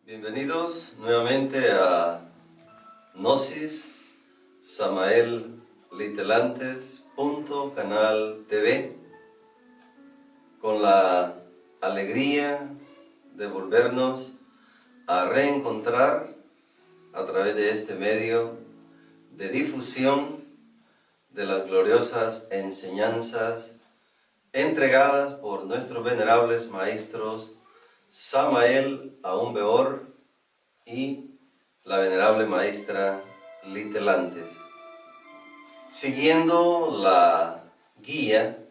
Bienvenidos nuevamente a Gnosis Samael Litelantes.canal TV, con la alegría de volvernos a reencontrar a través de este medio de difusión de las gloriosas enseñanzas entregadas por nuestros venerables maestros Samael Aún Weor y la venerable maestra Litelantes, siguiendo la guía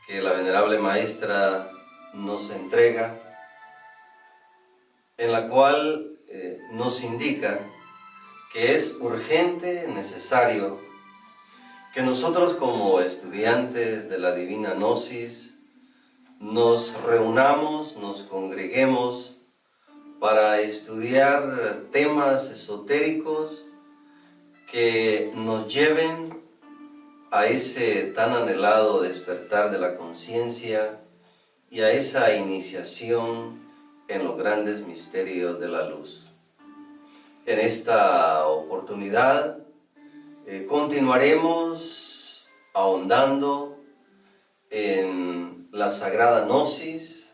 que la venerable maestra nos entrega, en la cual nos indica que es urgente, necesario, que nosotros como estudiantes de la Divina Gnosis nos reunamos, nos congreguemos para estudiar temas esotéricos que nos lleven a ese tan anhelado despertar de la conciencia y a esa iniciación en los grandes misterios de la luz. En esta oportunidad continuaremos ahondando en la Sagrada Gnosis,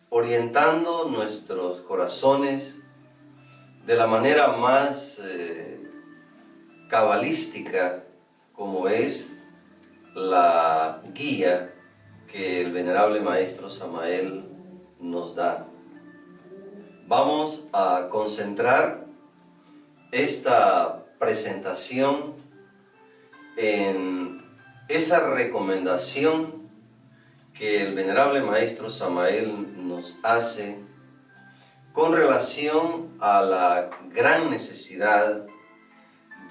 orientando nuestros corazones de la manera más cabalística, como es la guía que el venerable maestro Samael nos da. Vamos a concentrar esta presentación en esa recomendación que el venerable maestro Samael nos hace con relación a la gran necesidad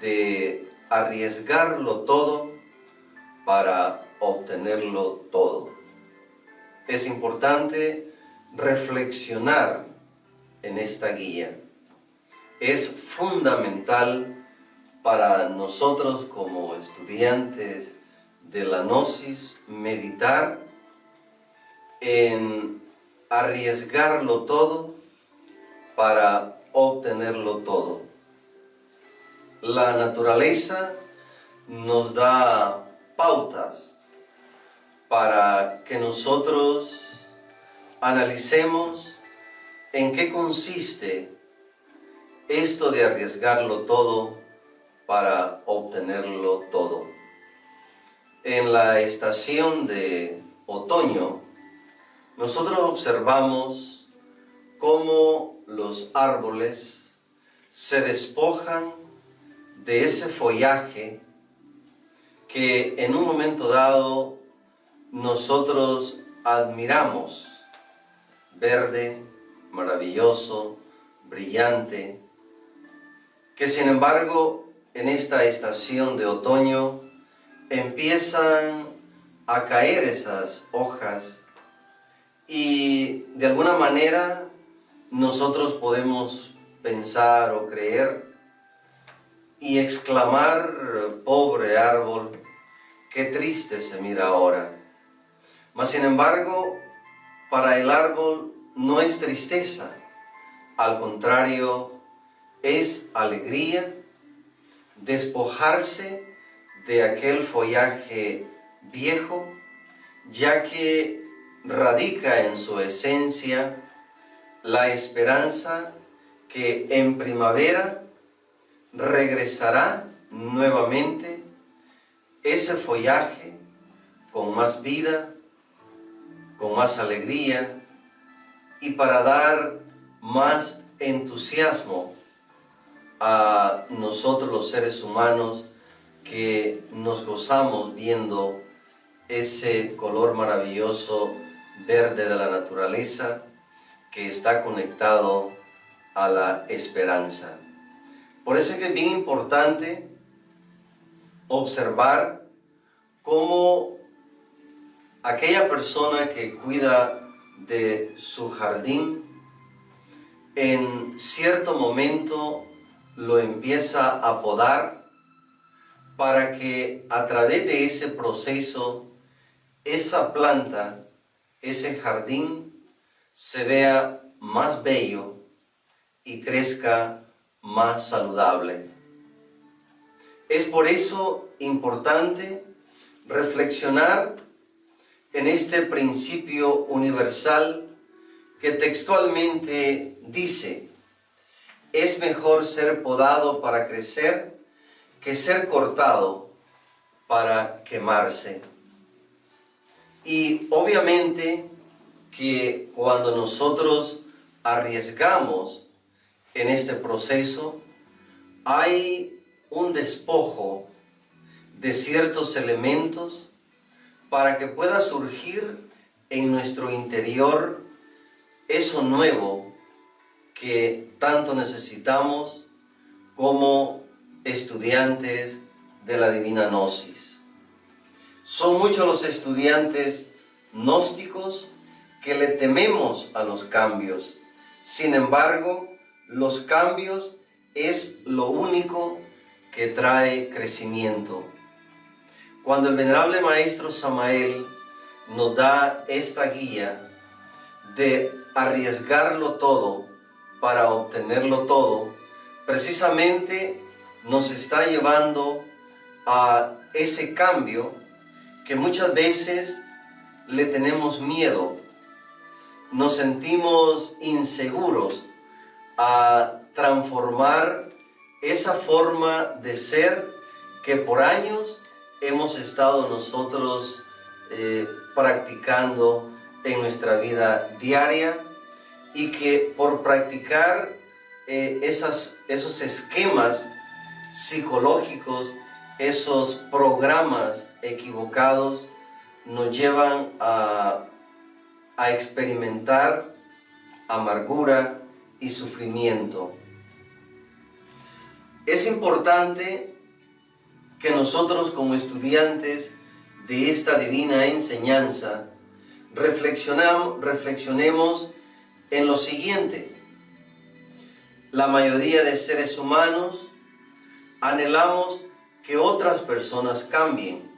de arriesgarlo todo para obtenerlo todo. Es importante reflexionar en esta guía. Es fundamental para nosotros como estudiantes de la Gnosis meditar en arriesgarlo todo para obtenerlo todo. La naturaleza nos da pautas para que nosotros analicemos en qué consiste esto de arriesgarlo todo para obtenerlo todo. En la estación de otoño, nosotros observamos cómo los árboles se despojan de ese follaje que en un momento dado nosotros admiramos, verde, maravilloso, brillante, que sin embargo en esta estación de otoño empiezan a caer esas hojas y de alguna manera nosotros podemos pensar o creer y exclamar: pobre árbol, qué triste se mira ahora. Mas sin embargo, para el árbol no es tristeza, al contrario, es alegría despojarse de aquel follaje viejo, ya que radica en su esencia la esperanza que en primavera regresará nuevamente ese follaje con más vida, con más alegría y para dar más entusiasmo a nosotros los seres humanos que nos gozamos viendo ese color maravilloso verde de la naturaleza que está conectado a la esperanza. Por eso es que es bien importante observar cómo aquella persona que cuida de su jardín en cierto momento lo empieza a podar para que a través de ese proceso esa planta, ese jardín, se vea más bello y crezca más saludable. Es por eso importante reflexionar en este principio universal que textualmente dice: es mejor ser podado para crecer que ser cortado para quemarse. Y obviamente que cuando nosotros arriesgamos en este proceso, hay un despojo de ciertos elementos para que pueda surgir en nuestro interior eso nuevo que tanto necesitamos como estudiantes de la Divina Gnosis. Son muchos los estudiantes gnósticos que le tememos a los cambios. Sin embargo, los cambios es lo único que trae crecimiento. Cuando el venerable Maestro Samael nos da esta guía de arriesgarlo todo para obtenerlo todo, precisamente nos está llevando a ese cambio que muchas veces le tenemos miedo, nos sentimos inseguros a transformar esa forma de ser que por años hemos estado nosotros practicando en nuestra vida diaria, y que por practicar esos esquemas psicológicos, esos programas equivocados, nos llevan a experimentar amargura y sufrimiento. Es importante que nosotros como estudiantes de esta divina enseñanza reflexionemos en lo siguiente. La mayoría de seres humanos anhelamos que otras personas cambien,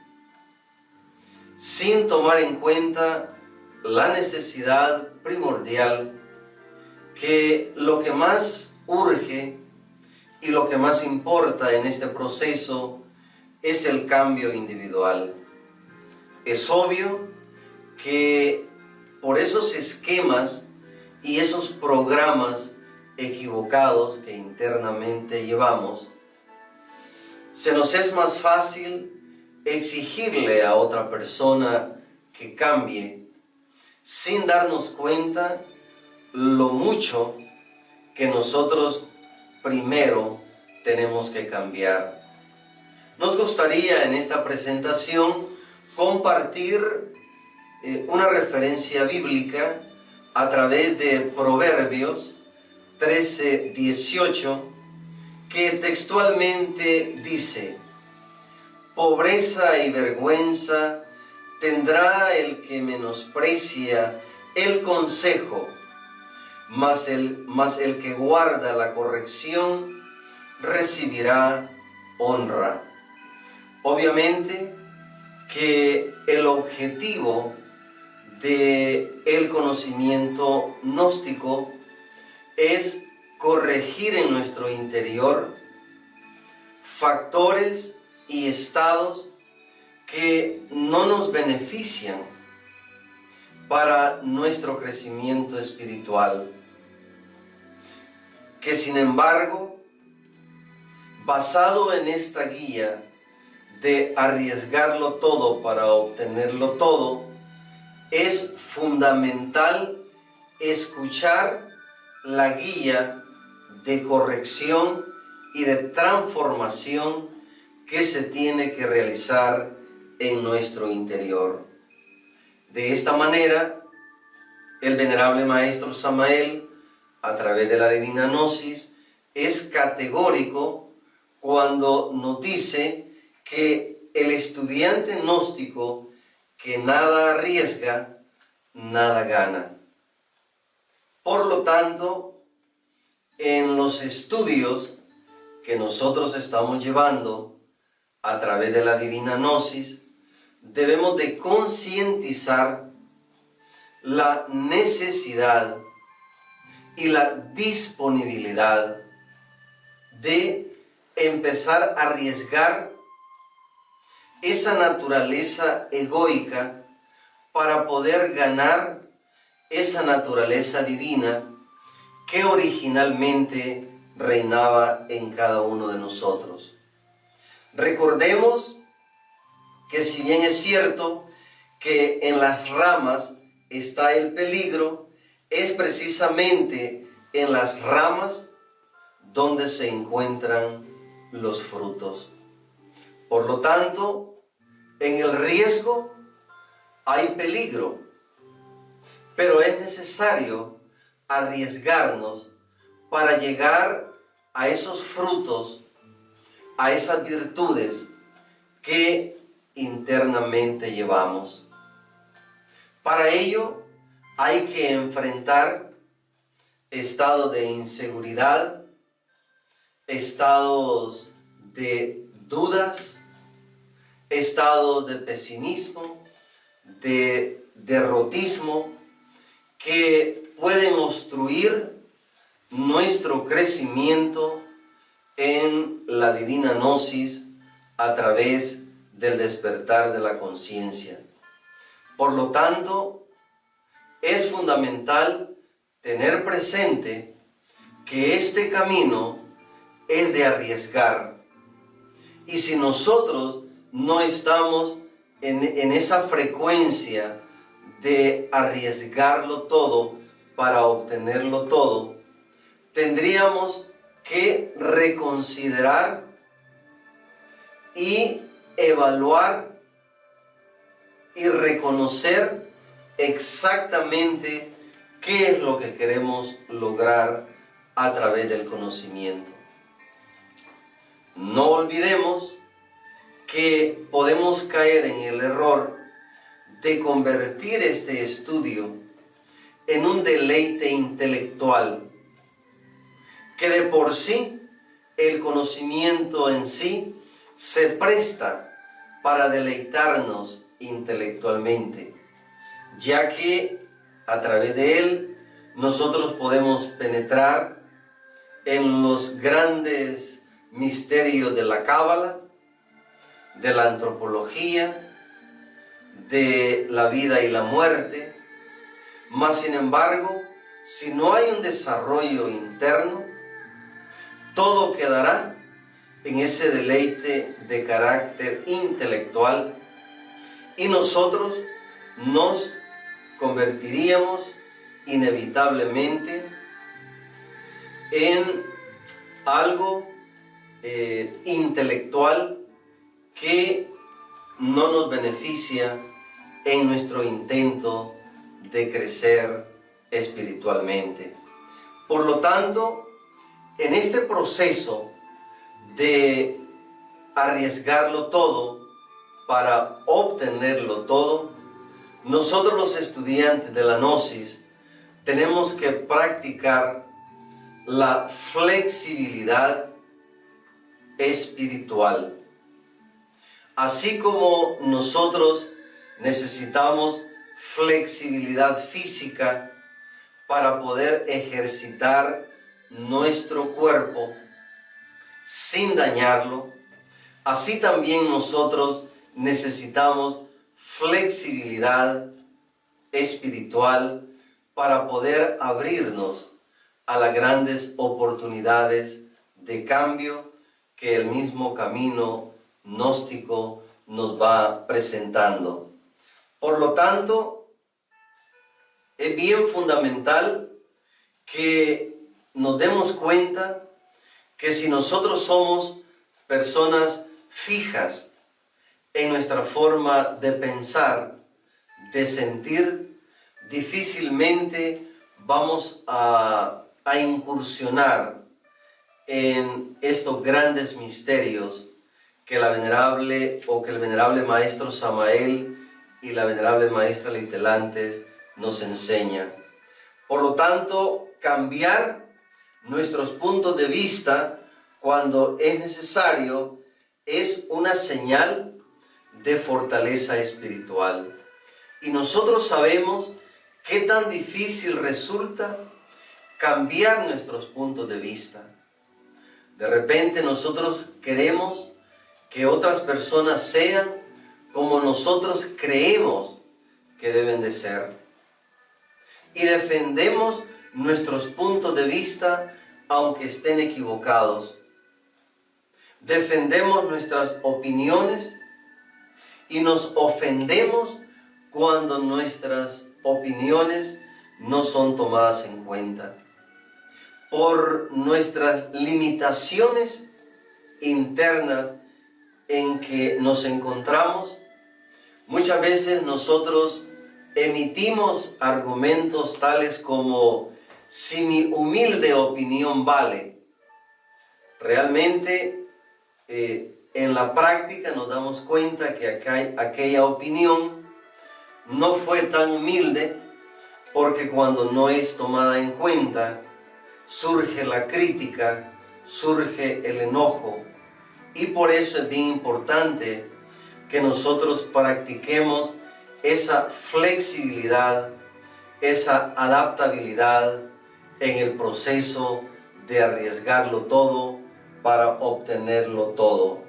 sin tomar en cuenta la necesidad primordial que lo que más urge y lo que más importa en este proceso es el cambio individual. Es obvio que por esos esquemas y esos programas equivocados que internamente llevamos, se nos es más fácil exigirle a otra persona que cambie sin darnos cuenta lo mucho que nosotros primero tenemos que cambiar. Nos gustaría en esta presentación compartir una referencia bíblica a través de Proverbios 13:18, que textualmente dice: pobreza y vergüenza tendrá el que menosprecia el consejo, mas el que guarda la corrección recibirá honra. Obviamente que el objetivo del conocimiento gnóstico es corregir en nuestro interior factores y estados que no nos benefician para nuestro crecimiento espiritual, que sin embargo, basado en esta guía de arriesgarlo todo para obtenerlo todo, es fundamental escuchar la guía de corrección y de transformación que se tiene que realizar en nuestro interior. De esta manera, el venerable Maestro Samael, a través de la Divina Gnosis, es categórico cuando nos dice que el estudiante gnóstico que nada arriesga, nada gana. Por lo tanto, en los estudios que nosotros estamos llevando a través de la Divina Gnosis, debemos de concientizar la necesidad y la disponibilidad de empezar a arriesgar esa naturaleza egoica para poder ganar esa naturaleza divina que originalmente reinaba en cada uno de nosotros. Recordemos que si bien es cierto que en las ramas está el peligro, es precisamente en las ramas donde se encuentran los frutos. Por lo tanto, en el riesgo hay peligro, pero es necesario arriesgarnos para llegar a esos frutos, a esas virtudes que internamente llevamos. Para ello hay que enfrentar estados de inseguridad, estados de dudas, estados de pesimismo, de derrotismo, que pueden obstruir nuestro crecimiento en la divina gnosis a través del despertar de la conciencia. Por lo tanto, es fundamental tener presente que este camino es de arriesgar. Y si nosotros no estamos en esa frecuencia de arriesgarlo todo para obtenerlo todo, tendríamos que reconsiderar y evaluar y reconocer exactamente qué es lo que queremos lograr a través del conocimiento. No olvidemos que podemos caer en el error de convertir este estudio en un deleite intelectual, que de por sí el conocimiento en sí se presta para deleitarnos intelectualmente, ya que a través de él nosotros podemos penetrar en los grandes misterios de la Cábala, de la antropología, de la vida y la muerte. Mas sin embargo, si no hay un desarrollo interno, todo quedará en ese deleite de carácter intelectual y nosotros nos convertiríamos inevitablemente en algo intelectual que no nos beneficia en nuestro intento de crecer espiritualmente. Por lo tanto, en este proceso de arriesgarlo todo para obtenerlo todo, nosotros los estudiantes de la Gnosis tenemos que practicar la flexibilidad espiritual. Así como nosotros necesitamos flexibilidad física para poder ejercitar nuestro cuerpo sin dañarlo, así también nosotros necesitamos flexibilidad espiritual para poder abrirnos a las grandes oportunidades de cambio que el mismo camino gnóstico nos va presentando. Por lo tanto, es bien fundamental que nos demos cuenta que si nosotros somos personas fijas en nuestra forma de pensar, de sentir, difícilmente vamos a incursionar en estos grandes misterios que el venerable maestro Samael y la venerable maestra Litelantes nos enseña. Por lo tanto, cambiar nuestros puntos de vista cuando es necesario es una señal de fortaleza espiritual. Y nosotros sabemos qué tan difícil resulta cambiar nuestros puntos de vista. De repente nosotros queremos que otras personas sean como nosotros creemos que deben de ser. Y defendemos nuestros puntos de vista aunque estén equivocados. Defendemos nuestras opiniones y nos ofendemos cuando nuestras opiniones no son tomadas en cuenta. Por nuestras limitaciones internas en que nos encontramos, muchas veces nosotros emitimos argumentos tales como: si mi humilde opinión vale. Realmente en la práctica nos damos cuenta que aquella opinión no fue tan humilde, porque cuando no es tomada en cuenta, surge la crítica, surge el enojo. Y por eso es bien importante que nosotros practiquemos esa flexibilidad, esa adaptabilidad en el proceso de arriesgarlo todo para obtenerlo todo.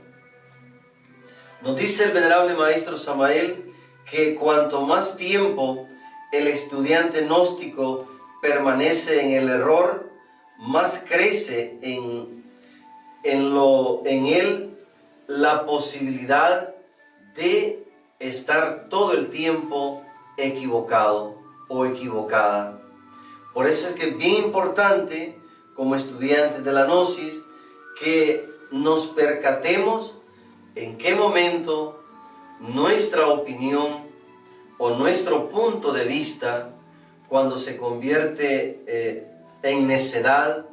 Nos dice el venerable maestro Samael que cuanto más tiempo el estudiante gnóstico permanece en el error, más crece en él la posibilidad de estar todo el tiempo equivocado o equivocada. Por eso es que es bien importante, como estudiantes de la Gnosis, que nos percatemos en qué momento nuestra opinión o nuestro punto de vista, cuando se convierte en necedad,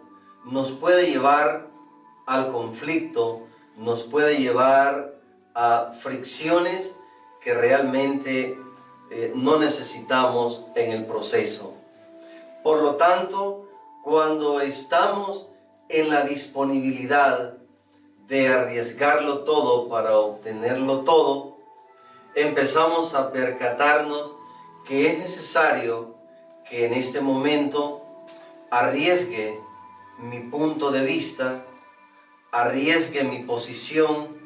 nos puede llevar al conflicto, nos puede llevar a fricciones que realmente no necesitamos en el proceso. Por lo tanto, cuando estamos en la disponibilidad de arriesgarlo todo para obtenerlo todo, empezamos a percatarnos que es necesario que en este momento arriesgue mi punto de vista, arriesgue mi posición,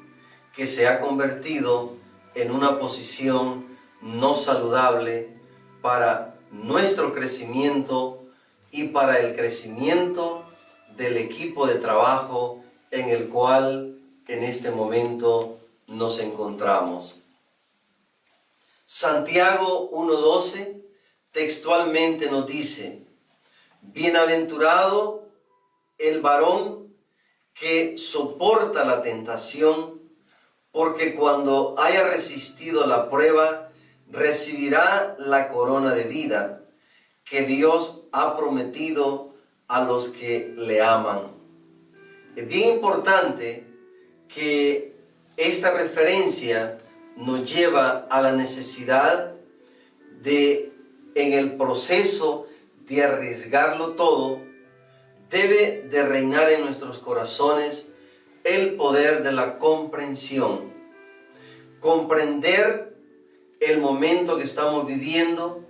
que se ha convertido en una posición no saludable para nuestro crecimiento y para el crecimiento del equipo de trabajo en el cual en este momento nos encontramos. Santiago 1:12 textualmente nos dice: bienaventurado el varón que soporta la tentación, porque cuando haya resistido la prueba, recibirá la corona de vida que Dios ha prometido a los que le aman. Es bien importante que esta referencia nos lleva a la necesidad de, en el proceso de arriesgarlo todo, debe de reinar en nuestros corazones el poder de la comprensión. Comprender el momento que estamos viviendo,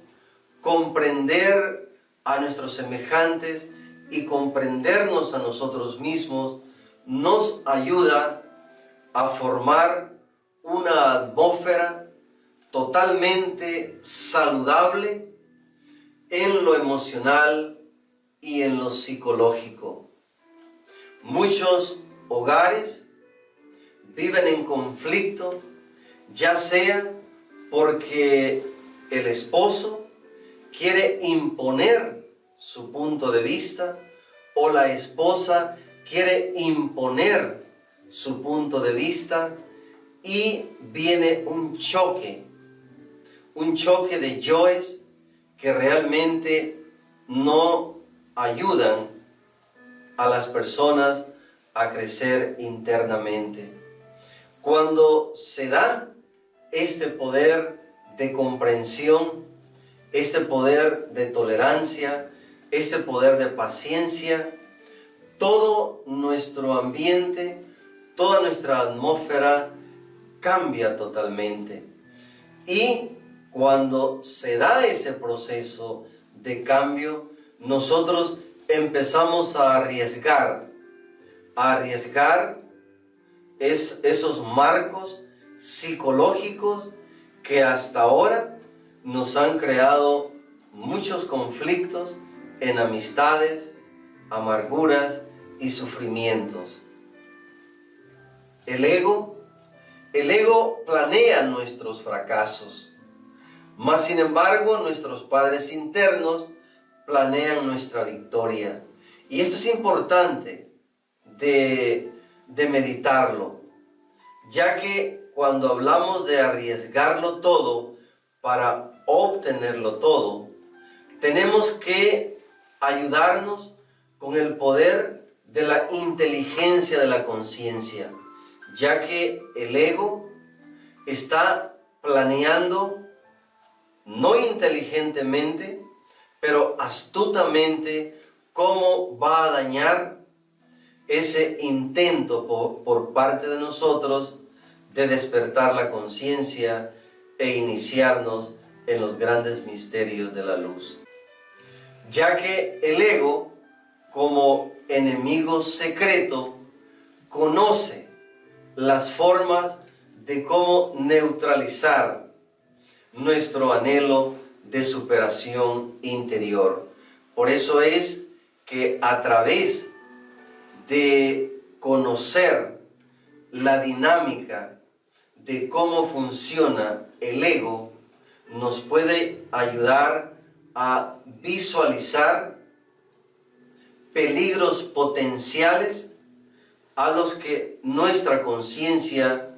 comprender a nuestros semejantes y comprendernos a nosotros mismos, nos ayuda a formar una atmósfera totalmente saludable en lo emocional y en lo psicológico. Muchos hogares viven en conflicto, ya sea porque el esposo quiere imponer su punto de vista o la esposa quiere imponer su punto de vista, y viene un choque de yoes que realmente no ayudan a las personas a crecer internamente. Cuando se da este poder de comprensión, este poder de tolerancia, este poder de paciencia, todo nuestro ambiente, toda nuestra atmósfera cambia totalmente. Y cuando se da ese proceso de cambio, nosotros empezamos a arriesgar. Arriesgar es esos marcos psicológicos que hasta ahora nos han creado muchos conflictos en amistades, amarguras y sufrimientos. El ego planea nuestros fracasos, mas sin embargo nuestros padres internos planean nuestra victoria. Y esto es importante de meditarlo, ya que cuando hablamos de arriesgarlo todo para obtenerlo todo, tenemos que ayudarnos con el poder de la inteligencia de la conciencia, ya que el ego está planeando, no inteligentemente, pero astutamente, cómo va a dañar ese intento por parte de nosotros de despertar la conciencia e iniciarnos en los grandes misterios de la luz. Ya que el ego, como enemigo secreto, conoce las formas de cómo neutralizar nuestro anhelo de superación interior. Por eso es que a través de conocer la dinámica de cómo funciona el ego, nos puede ayudar a visualizar peligros potenciales a los que nuestra conciencia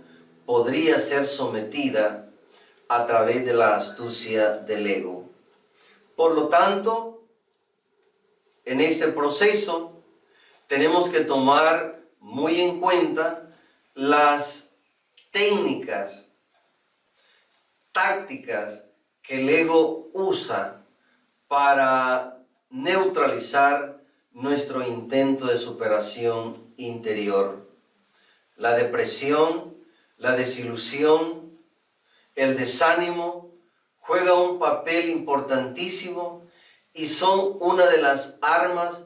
podría ser sometida a través de la astucia del ego. Por lo tanto, en este proceso tenemos que tomar muy en cuenta las técnicas, tácticas que el ego usa para neutralizar nuestro intento de superación interior. La depresión, la desilusión, el desánimo juega un papel importantísimo y son una de las armas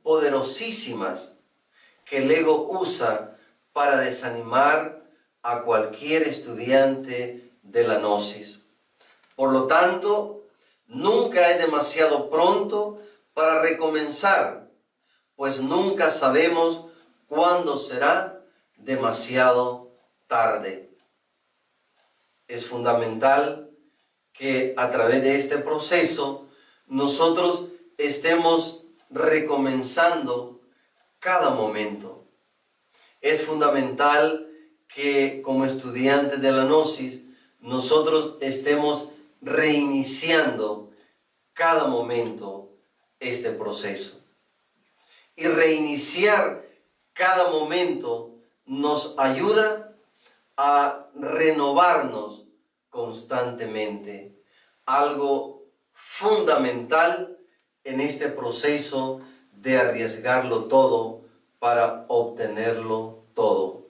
poderosísimas que el ego usa para desanimar a cualquier estudiante de la gnosis. Por lo tanto, nunca es demasiado pronto para recomenzar, pues nunca sabemos cuándo será demasiado tarde. Es fundamental que a través de este proceso nosotros estemos recomenzando cada momento. Es fundamental que como estudiantes de la gnosis nosotros estemos reiniciando cada momento este proceso. Y reiniciar cada momento nos ayuda a renovarnos constantemente, algo fundamental en este proceso de arriesgarlo todo para obtenerlo todo.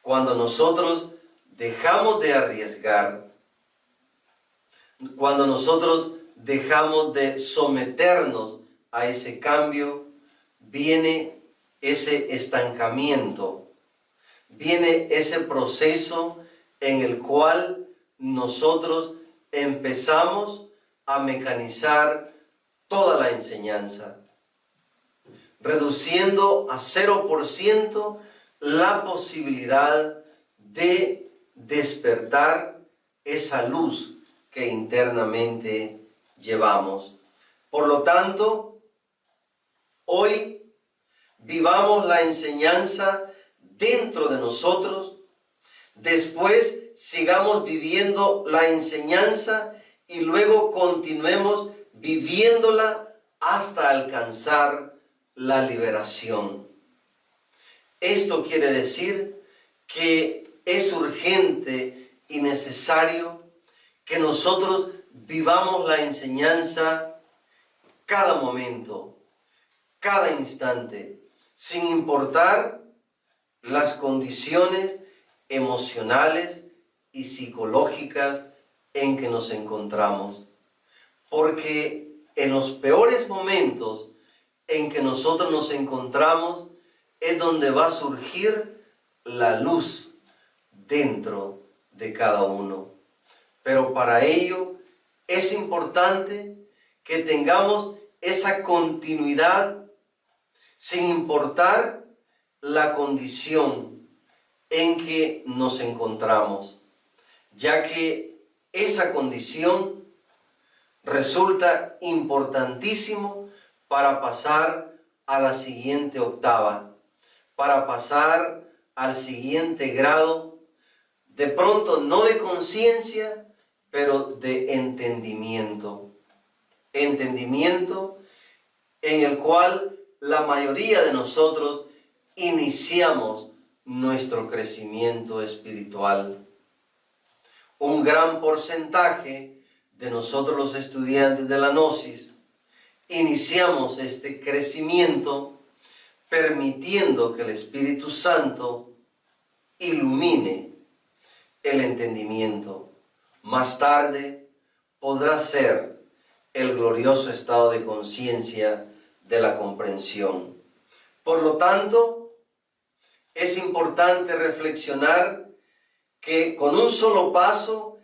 Cuando nosotros dejamos de arriesgar, cuando nosotros dejamos de someternos a ese cambio, viene ese estancamiento, viene ese proceso en el cual nosotros empezamos a mecanizar toda la enseñanza, reduciendo a 0% la posibilidad de despertar esa luz que internamente llevamos. Por lo tanto, hoy vivamos la enseñanza dentro de nosotros, después sigamos viviendo la enseñanza y luego continuemos viviéndola hasta alcanzar la liberación. Esto quiere decir que es urgente y necesario que nosotros vivamos la enseñanza cada momento, cada instante, sin importar las condiciones emocionales y psicológicas en que nos encontramos. Porque en los peores momentos en que nosotros nos encontramos es donde va a surgir la luz dentro de cada uno. Pero para ello es importante que tengamos esa continuidad sin importar la condición en que nos encontramos, ya que esa condición resulta importantísimo para pasar a la siguiente octava, para pasar al siguiente grado, de pronto no de conciencia, pero de entendimiento. Entendimiento en el cual la mayoría de nosotros iniciamos nuestro crecimiento espiritual. Un gran porcentaje de nosotros los estudiantes de la Gnosis iniciamos este crecimiento permitiendo que el Espíritu Santo ilumine el entendimiento. Más tarde podrá ser el glorioso estado de conciencia de la comprensión. Por lo tanto, es importante reflexionar que con un solo paso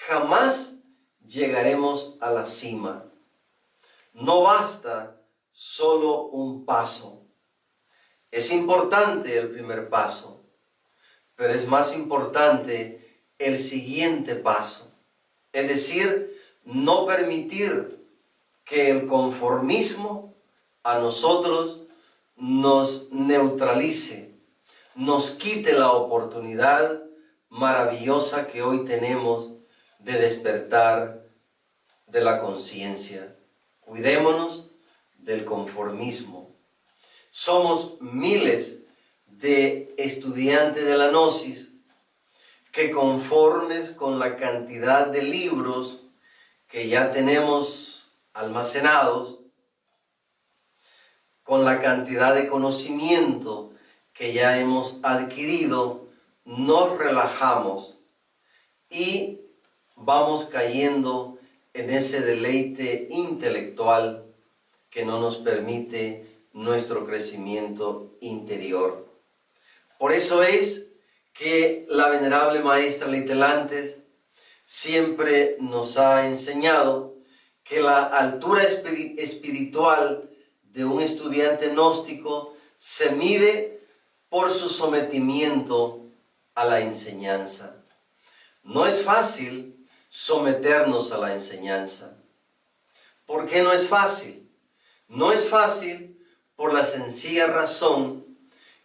jamás llegaremos a la cima. No basta solo un paso. Es importante el primer paso, pero es más importante el siguiente paso. Es decir, no permitir que el conformismo a nosotros nos neutralice, nos quite la oportunidad maravillosa que hoy tenemos de despertar de la conciencia. Cuidémonos del conformismo. Somos miles de estudiantes de la Gnosis que, conformes con la cantidad de libros que ya tenemos almacenados, con la cantidad de conocimiento que ya hemos adquirido, nos relajamos y vamos cayendo en ese deleite intelectual que no nos permite nuestro crecimiento interior. Por eso es que la venerable maestra Litelantes siempre nos ha enseñado que la altura espiritual de un estudiante gnóstico se mide por su sometimiento a la enseñanza. No es fácil someternos a la enseñanza. ¿Por qué no es fácil? No es fácil por la sencilla razón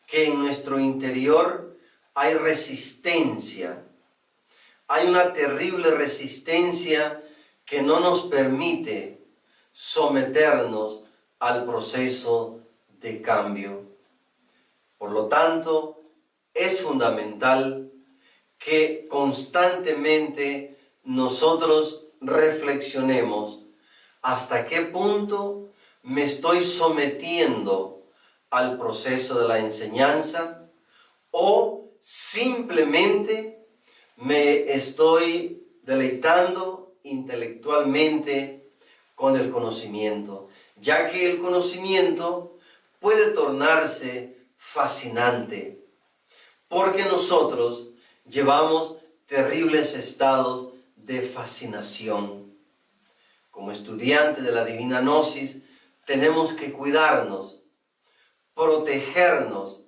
que en nuestro interior hay resistencia. Hay una terrible resistencia que no nos permite someternos al proceso de cambio. Por lo tanto, es fundamental que constantemente nosotros reflexionemos hasta qué punto me estoy sometiendo al proceso de la enseñanza o simplemente me estoy deleitando intelectualmente con el conocimiento, ya que el conocimiento puede tornarse fascinante, porque nosotros llevamos terribles estados de fascinación. Como estudiantes de la Divina Gnosis, tenemos que cuidarnos, protegernos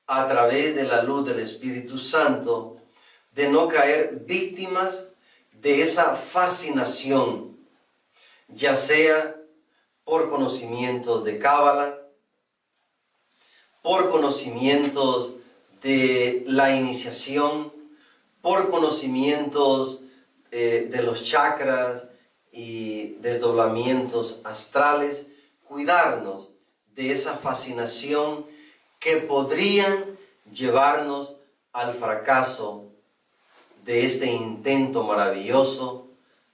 a través de la luz del Espíritu Santo, de no caer víctimas de esa fascinación, ya sea por conocimientos de Cábala, por conocimientos de la iniciación, por conocimientos de los chakras y desdoblamientos astrales, cuidarnos de esa fascinación que podrían llevarnos al fracaso de este intento maravilloso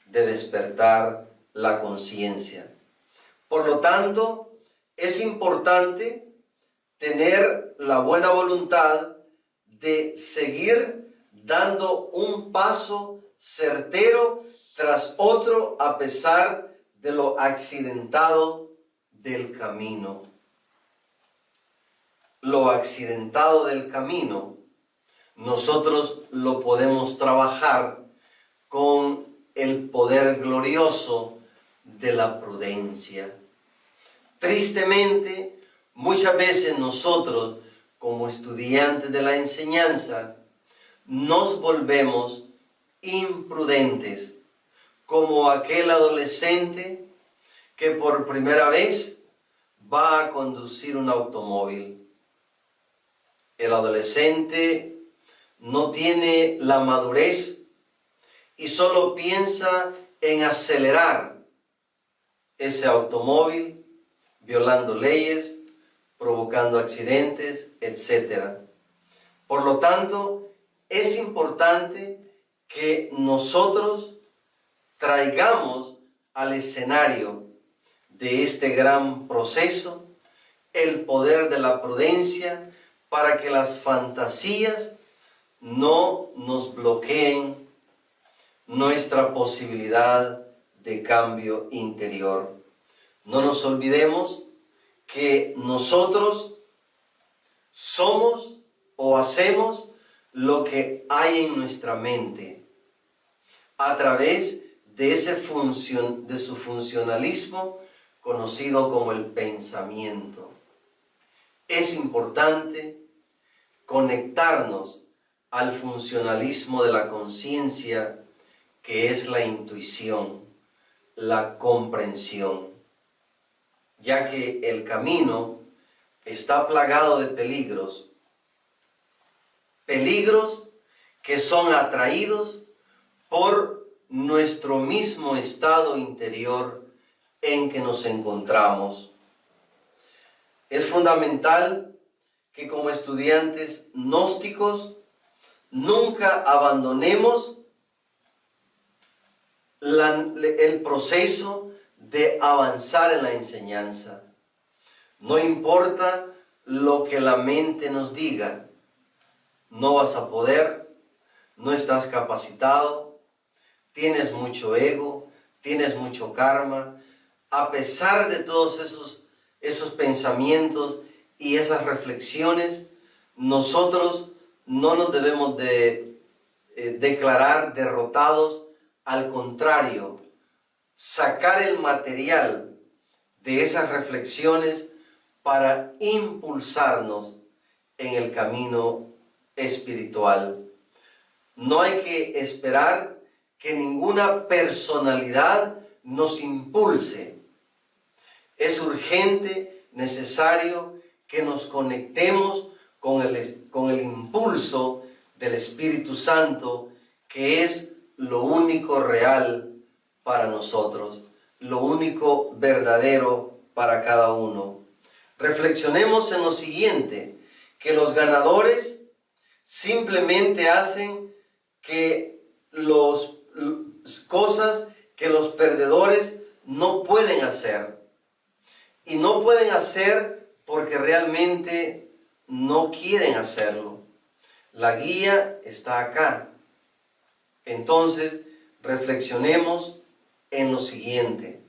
de despertar la conciencia. Por lo tanto, es importante tener la buena voluntad de seguir dando un paso certero tras otro a pesar de lo accidentado del camino. lo accidentado del camino, nosotros lo podemos trabajar con el poder glorioso de la prudencia. Tristemente, muchas veces nosotros, como estudiantes de la enseñanza, nos volvemos imprudentes, como aquel adolescente que por primera vez va a conducir un automóvil. El adolescente no tiene la madurez y solo piensa en acelerar ese automóvil, violando leyes, provocando accidentes, etc. Por lo tanto, es importante que nosotros traigamos al escenario de este gran proceso el poder de la prudencia para que las fantasías no nos bloqueen nuestra posibilidad de cambio interior. No nos olvidemos que nosotros somos o hacemos lo que hay en nuestra mente a través de su funcionalismo conocido como el pensamiento. Es importante conectarnos al funcionalismo de la conciencia, que es la intuición, la comprensión, ya que el camino está plagado de peligros que son atraídos por nuestro mismo estado interior en que nos encontramos. Es fundamental que como estudiantes gnósticos nunca abandonemos el proceso de avanzar en la enseñanza. No importa lo que la mente nos diga, no vas a poder, no estás capacitado, tienes mucho ego, tienes mucho karma. A pesar de todos esos pensamientos y esas reflexiones, nosotros no nos debemos de declarar derrotados. Al contrario, sacar el material de esas reflexiones para impulsarnos en el camino espiritual. No hay que esperar que ninguna personalidad nos impulse. Es urgente, necesario que nos conectemos con el impulso del Espíritu Santo, que es lo único real para nosotros, lo único verdadero para cada uno. Reflexionemos en lo siguiente, que los ganadores simplemente hacen que cosas que los perdedores no pueden hacer. Y no pueden hacer porque realmente no quieren hacerlo. La guía está acá. Entonces, reflexionemos en lo siguiente.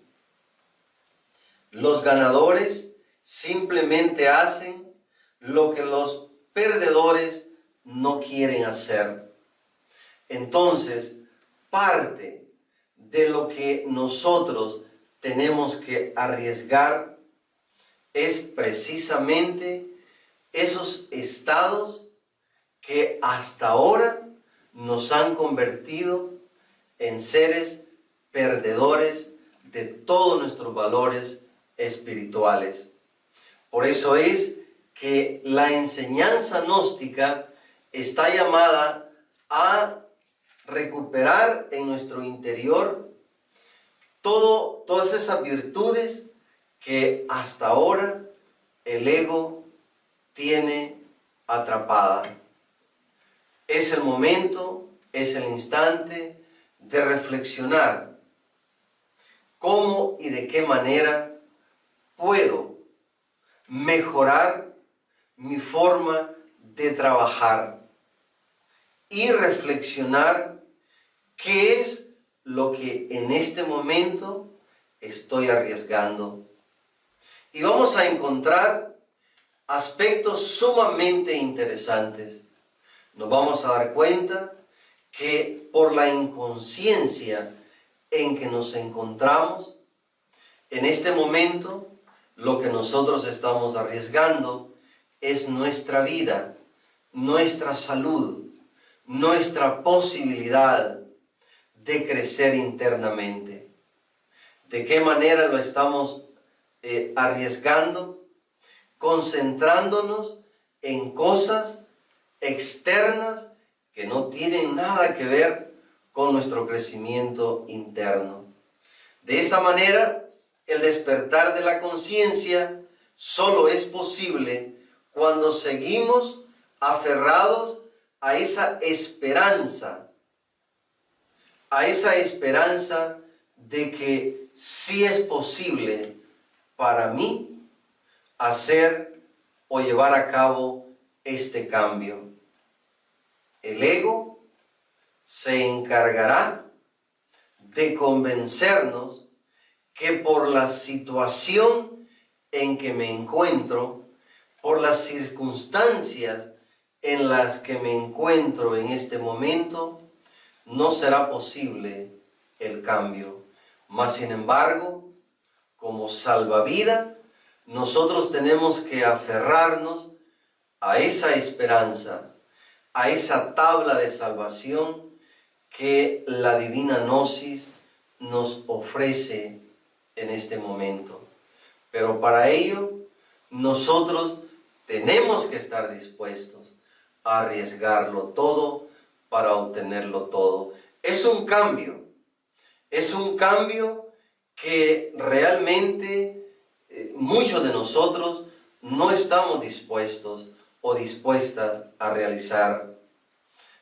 Los ganadores simplemente hacen lo que los perdedores no quieren hacer. Entonces, parte de lo que nosotros tenemos que arriesgar es precisamente esos estados que hasta ahora nos han convertido en seres perdedores de todos nuestros valores espirituales. Por eso es que la enseñanza gnóstica está llamada a recuperar en nuestro interior todas esas virtudes que hasta ahora el ego tiene atrapada. Es el momento, es el instante de reflexionar cómo y de qué manera puedo mejorar mi forma de trabajar y reflexionar qué es lo que en este momento estoy arriesgando. Y vamos a encontrar aspectos sumamente interesantes. Nos vamos a dar cuenta que por la inconsciencia en que nos encontramos, en este momento, lo que nosotros estamos arriesgando es nuestra vida, nuestra salud, nuestra posibilidad de crecer internamente. ¿De qué manera lo estamos arriesgando? Concentrándonos en cosas externas que no tienen nada que ver con nuestro crecimiento interno. De esta manera, el despertar de la conciencia solo es posible cuando seguimos aferrados a esa esperanza de que sí es posible para mí hacer o llevar a cabo este cambio. El ego se encargará de convencernos que por la situación en que me encuentro, por las circunstancias en las que me encuentro en este momento, no será posible el cambio. Mas, sin embargo, como salvavidas, nosotros tenemos que aferrarnos a esa esperanza, a esa tabla de salvación que la divina Gnosis nos ofrece en este momento. Pero para ello, nosotros tenemos que estar dispuestos a arriesgarlo todo para obtenerlo todo. Es un cambio que realmente muchos de nosotros no estamos dispuestos o dispuestas a realizar.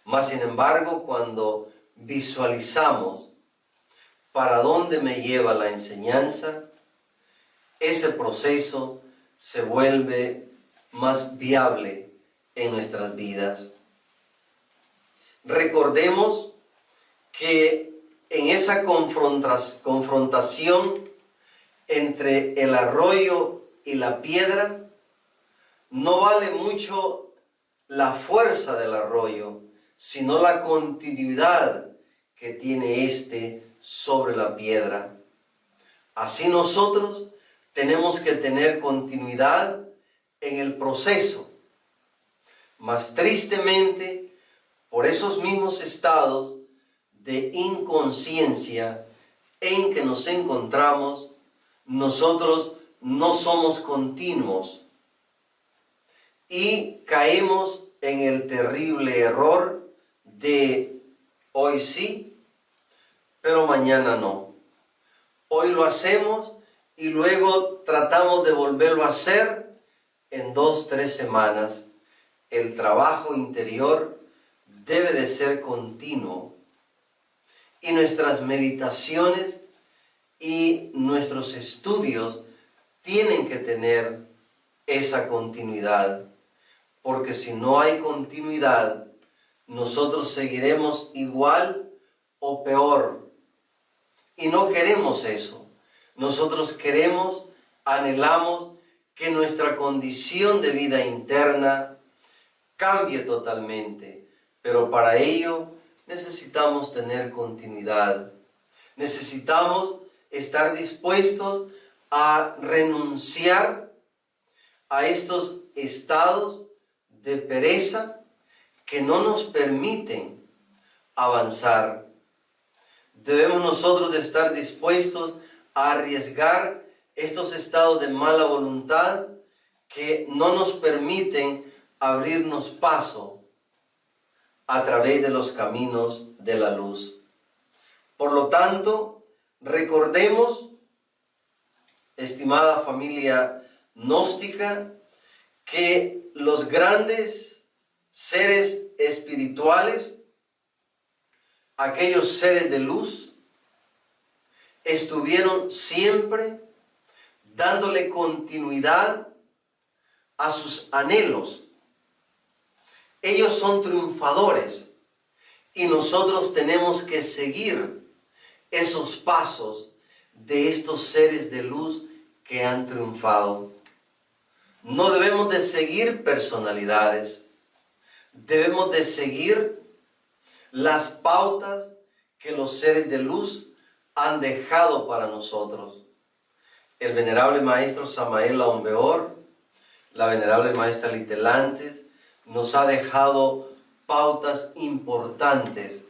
Mas, sin embargo, cuando visualizamos para dónde me lleva la enseñanza, ese proceso se vuelve más viable en nuestras vidas. Recordemos que en esa confrontación entre el arroyo y la piedra, no vale mucho la fuerza del arroyo, sino la continuidad que tiene éste sobre la piedra. Así nosotros tenemos que tener continuidad en el proceso. Mas tristemente, por esos mismos estados de inconsciencia en que nos encontramos, nosotros no somos continuos y caemos en el terrible error de hoy sí, pero mañana no. Hoy lo hacemos y luego tratamos de volverlo a hacer en 2-3 semanas. El trabajo interior debe de ser continuo y nuestras meditaciones y nuestros estudios tienen que tener esa continuidad, porque si no hay continuidad, nosotros seguiremos igual o peor, y no queremos eso. Nosotros queremos, anhelamos que nuestra condición de vida interna cambie totalmente, pero para ello necesitamos tener continuidad. Necesitamos estar dispuestos a renunciar a estos estados de pereza que no nos permiten avanzar. Debemos nosotros de estar dispuestos a arriesgar estos estados de mala voluntad que no nos permiten abrirnos paso a través de los caminos de la luz. Por lo tanto, recordemos, estimada familia gnóstica, que los grandes seres espirituales, aquellos seres de luz, estuvieron siempre dándole continuidad a sus anhelos. Ellos son triunfadores y nosotros tenemos que seguir esos pasos de estos seres de luz que han triunfado. No debemos de seguir personalidades. Debemos de seguir las pautas que los seres de luz han dejado para nosotros. El venerable maestro Samael Aumbeor, la venerable maestra Litelantes, nos ha dejado pautas importantes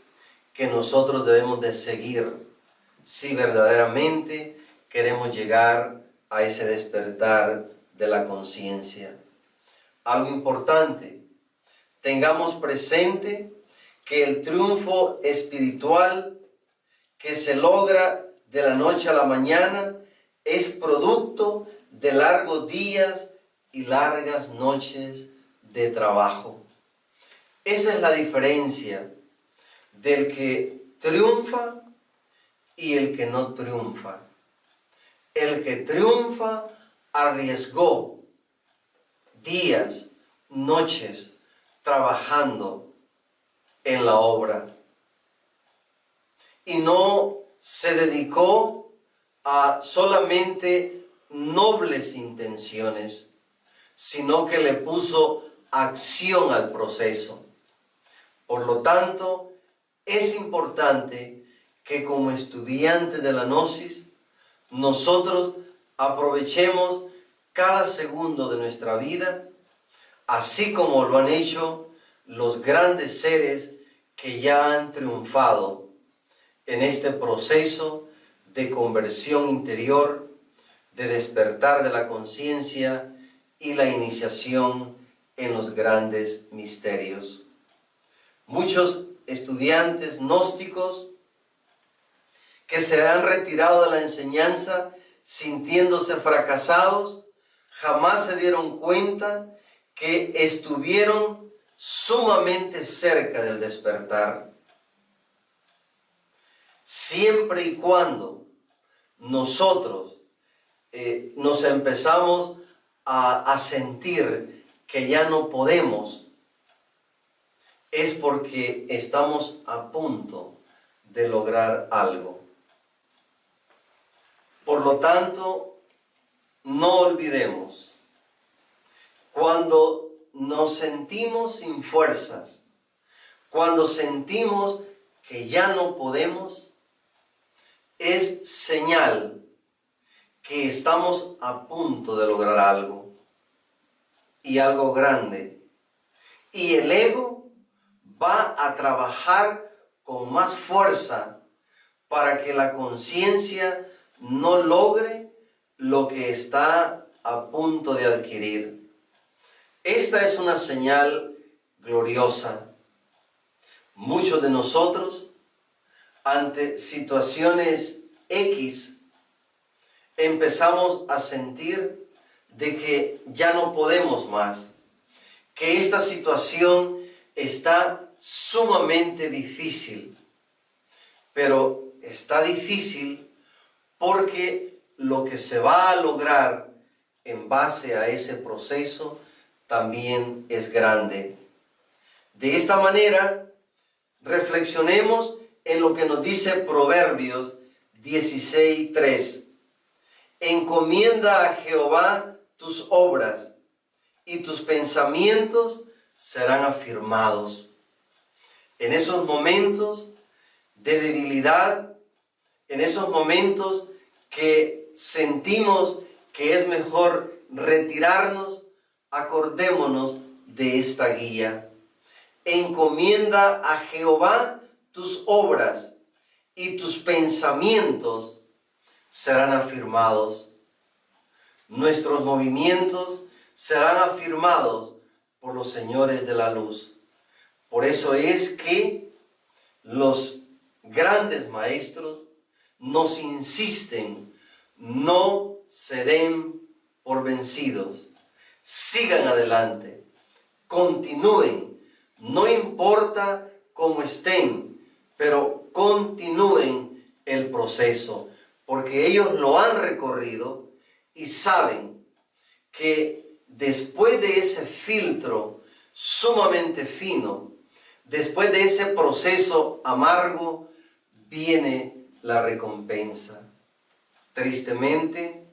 que nosotros debemos de seguir si verdaderamente queremos llegar a ese despertar de la conciencia. Algo importante, tengamos presente que el triunfo espiritual que se logra de la noche a la mañana es producto de largos días y largas noches de trabajo. Esa es la diferencia del que triunfa y el que no triunfa. El que triunfa arriesgó días, noches, trabajando en la obra. Y no se dedicó a solamente nobles intenciones, sino que le puso acción al proceso. Por lo tanto, es importante que como estudiantes de la Gnosis, nosotros aprovechemos cada segundo de nuestra vida, así como lo han hecho los grandes seres que ya han triunfado en este proceso de conversión interior, de despertar de la conciencia y la iniciación en los grandes misterios. Muchos estudiantes gnósticos que se han retirado de la enseñanza sintiéndose fracasados, jamás se dieron cuenta que estuvieron sumamente cerca del despertar. Siempre y cuando nosotros nos empezamos a sentir que ya no podemos, es porque estamos a punto de lograr algo. Por lo tanto, no olvidemos, cuando nos sentimos sin fuerzas, cuando sentimos que ya no podemos, es señal que estamos a punto de lograr algo, y algo grande. Y el ego va a trabajar con más fuerza para que la conciencia no logre lo que está a punto de adquirir. Esta es una señal gloriosa. Muchos de nosotros, ante situaciones X, empezamos a sentir de que ya no podemos más, que esta situación está sumamente difícil, pero está difícil porque lo que se va a lograr en base a ese proceso también es grande. De esta manera, reflexionemos en lo que nos dice Proverbios 16:3. Encomienda a Jehová tus obras y tus pensamientos serán afirmados. En esos momentos de debilidad, en esos momentos que sentimos que es mejor retirarnos, acordémonos de esta guía. Encomienda a Jehová tus obras y tus pensamientos serán afirmados. Nuestros movimientos serán afirmados por los señores de la luz. Por eso es que los grandes maestros nos insisten, no se den por vencidos, sigan adelante, continúen, no importa cómo estén, pero continúen el proceso, porque ellos lo han recorrido y saben que después de ese filtro sumamente fino, después de ese proceso amargo, viene la recompensa. Tristemente,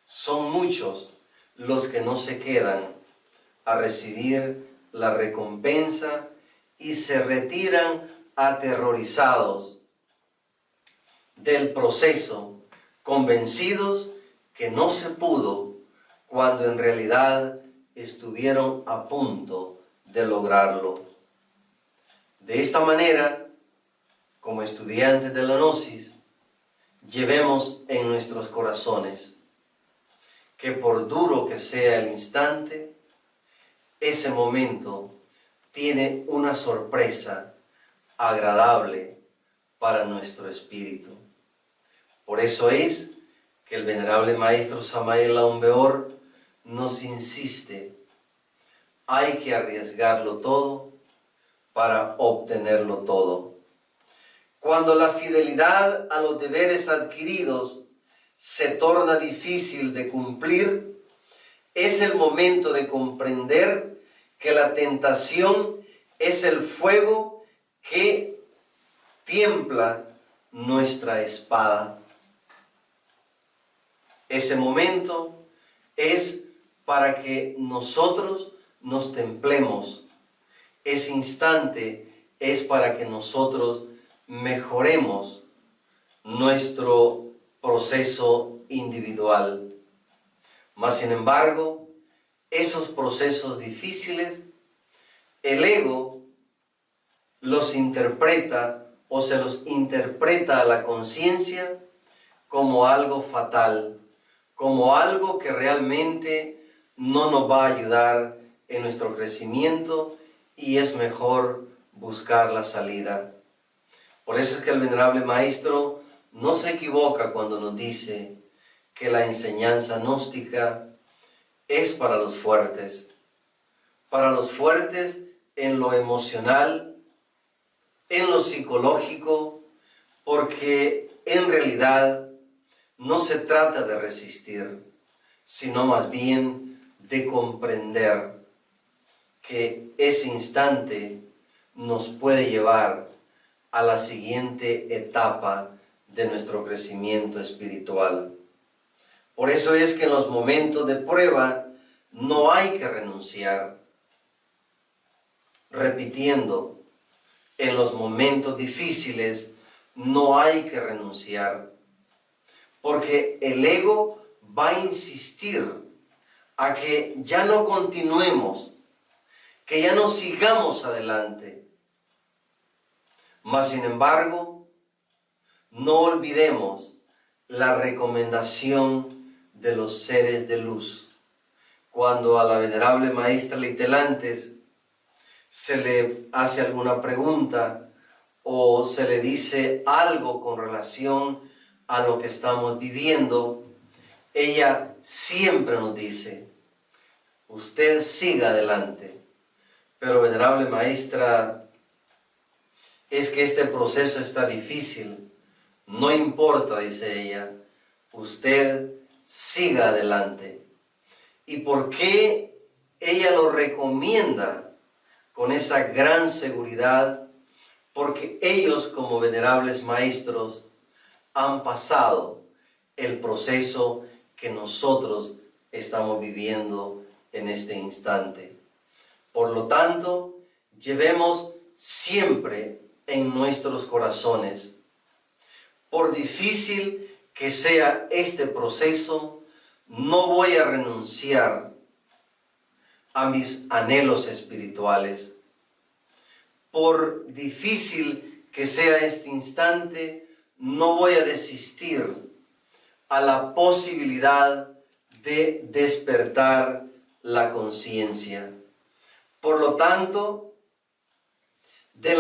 son muchos los que no se quedan a recibir la recompensa y se retiran aterrorizados del proceso, convencidos que no se pudo, cuando en realidad estuvieron a punto de lograrlo. De esta manera, como estudiantes de la Gnosis, llevemos en nuestros corazones que por duro que sea el instante, ese momento tiene una sorpresa agradable para nuestro espíritu. Por eso es que el venerable maestro Samael Aun Weor nos insiste: hay que arriesgarlo todo para obtenerlo todo. Cuando la fidelidad a los deberes adquiridos se torna difícil de cumplir, es el momento de comprender que la tentación es el fuego que tiembla nuestra espada. Ese momento es para que nosotros nos templemos. Ese instante es para que nosotros mejoremos nuestro proceso individual. Mas, sin embargo, esos procesos difíciles, el ego los interpreta o se los interpreta a la conciencia como algo fatal, como algo que realmente no nos va a ayudar en nuestro crecimiento, y es mejor buscar la salida. Por eso es que el venerable maestro no se equivoca cuando nos dice que la enseñanza gnóstica es para los fuertes en lo emocional, en lo psicológico, porque en realidad no se trata de resistir, sino más bien de comprender que ese instante nos puede llevar a la siguiente etapa de nuestro crecimiento espiritual. Por eso es que en los momentos de prueba no hay que renunciar. Repitiendo, en los momentos difíciles no hay que renunciar, porque el ego va a insistir a que ya no continuemos, que ya no sigamos adelante. Mas, sin embargo, no olvidemos la recomendación de los seres de luz. Cuando a la venerable maestra Litelantes se le hace alguna pregunta o se le dice algo con relación a lo que estamos viviendo, ella siempre nos dice: usted siga adelante. Pero, venerable maestra, es que este proceso está difícil. No importa, dice ella, usted siga adelante. ¿Y por qué ella lo recomienda con esa gran seguridad? Porque ellos, como venerables maestros, han pasado el proceso que nosotros estamos viviendo en este instante. Por lo tanto, llevemos siempre en nuestros corazones: por difícil que sea este proceso, no voy a renunciar a mis anhelos espirituales. Por difícil que sea este instante, no voy a desistir a la posibilidad de despertar la conciencia. Por lo tanto, de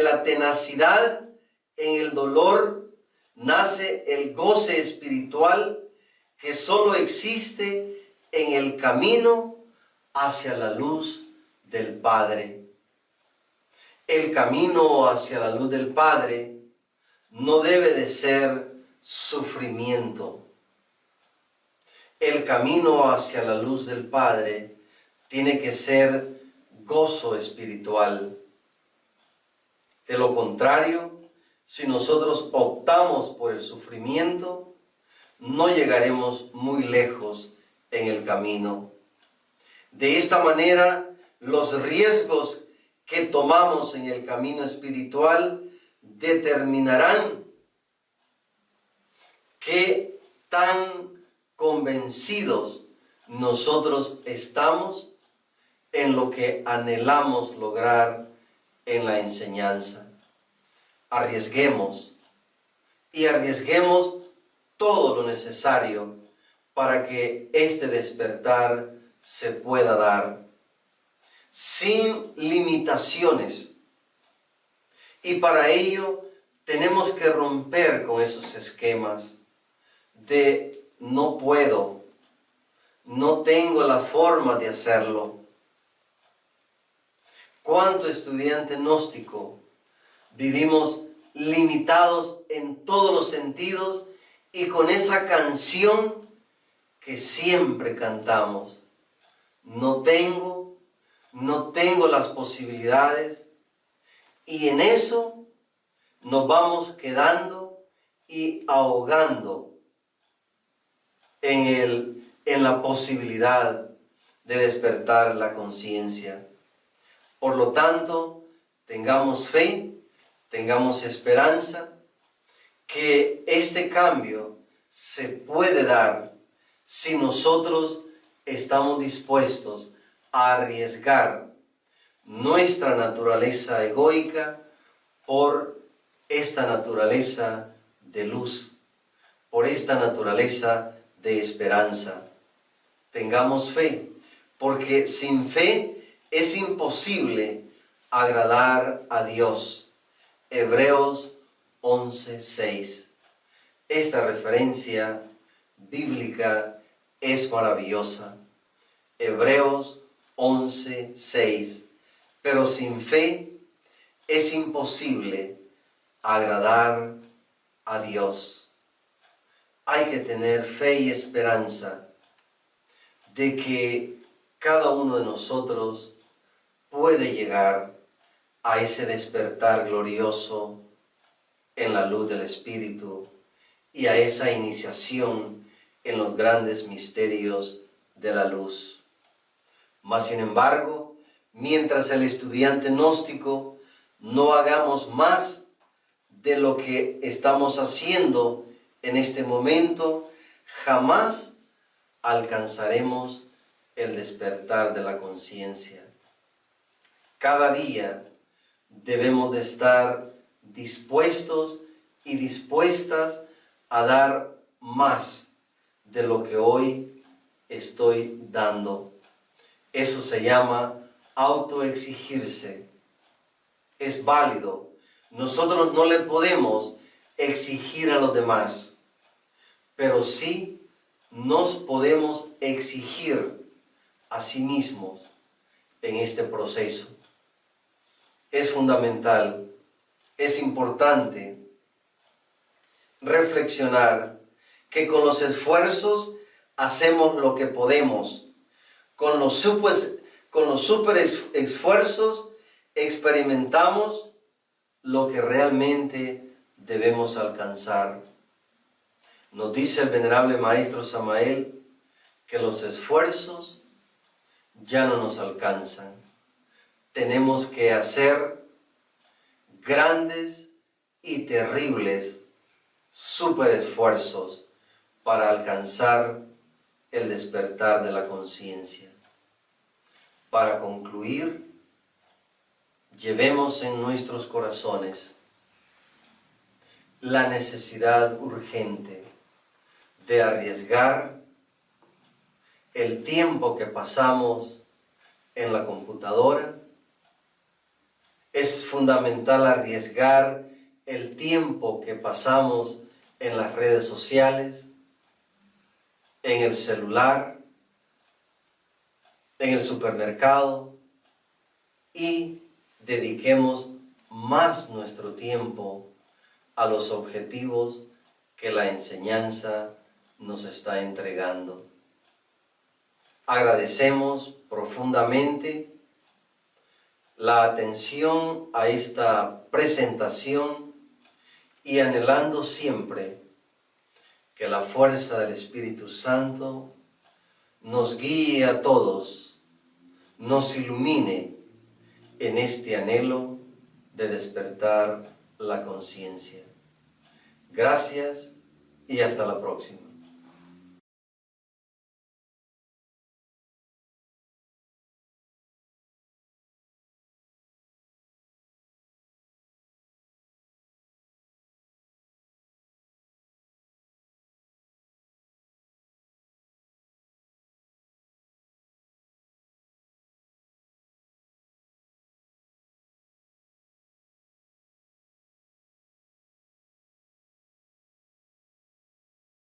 la tenacidad en el dolor nace el goce espiritual que solo existe en el camino hacia la luz del Padre. El camino hacia la luz del Padre no debe de ser sufrimiento. El camino hacia la luz del Padre tiene que ser gozo espiritual. De lo contrario, si nosotros optamos por el sufrimiento, no llegaremos muy lejos en el camino. De esta manera, los riesgos que tomamos en el camino espiritual determinarán qué tan convencidos nosotros estamos en lo que anhelamos lograr en la enseñanza. Arriesguemos y arriesguemos todo lo necesario para que este despertar se pueda dar sin limitaciones. Y para ello tenemos que romper con esos esquemas de no puedo, no tengo la forma de hacerlo. ¿Cuánto estudiante gnóstico vivimos limitados en todos los sentidos y con esa canción que siempre cantamos? No tengo las posibilidades, y en eso nos vamos quedando y ahogando en la posibilidad de despertar la conciencia. Por lo tanto, tengamos fe, tengamos esperanza, que este cambio se puede dar si nosotros estamos dispuestos a arriesgar nuestra naturaleza egoica por esta naturaleza de luz, por esta naturaleza de esperanza. Tengamos fe, porque sin fe es imposible agradar a Dios. Hebreos 11:6. Esta referencia bíblica es maravillosa. Hebreos 11:6. Pero sin fe es imposible agradar a Dios. Hay que tener fe y esperanza de que cada uno de nosotros puede llegar a ese despertar glorioso en la luz del Espíritu y a esa iniciación en los grandes misterios de la luz. Mas, sin embargo, mientras el estudiante gnóstico no hagamos más de lo que estamos haciendo en este momento, jamás alcanzaremos el despertar de la conciencia. Cada día debemos de estar dispuestos y dispuestas a dar más de lo que hoy estoy dando. Eso se llama autoexigirse. Es válido. Nosotros no le podemos exigir a los demás, pero sí nos podemos exigir a sí mismos en este proceso. Es fundamental, es importante reflexionar que con los esfuerzos hacemos lo que podemos. Con los super esfuerzos experimentamos lo que realmente debemos alcanzar. Nos dice el venerable maestro Samael que los esfuerzos ya no nos alcanzan. Tenemos que hacer grandes y terribles super esfuerzos para alcanzar el despertar de la conciencia. Para concluir, llevemos en nuestros corazones la necesidad urgente de arriesgar el tiempo que pasamos en la computadora. Es fundamental arriesgar el tiempo que pasamos en las redes sociales, en el celular, en el supermercado, y dediquemos más nuestro tiempo a los objetivos que la enseñanza nos está entregando. Agradecemos profundamente la atención a esta presentación y anhelando siempre que la fuerza del Espíritu Santo nos guíe a todos, nos ilumine en este anhelo de despertar la conciencia. Gracias y hasta la próxima.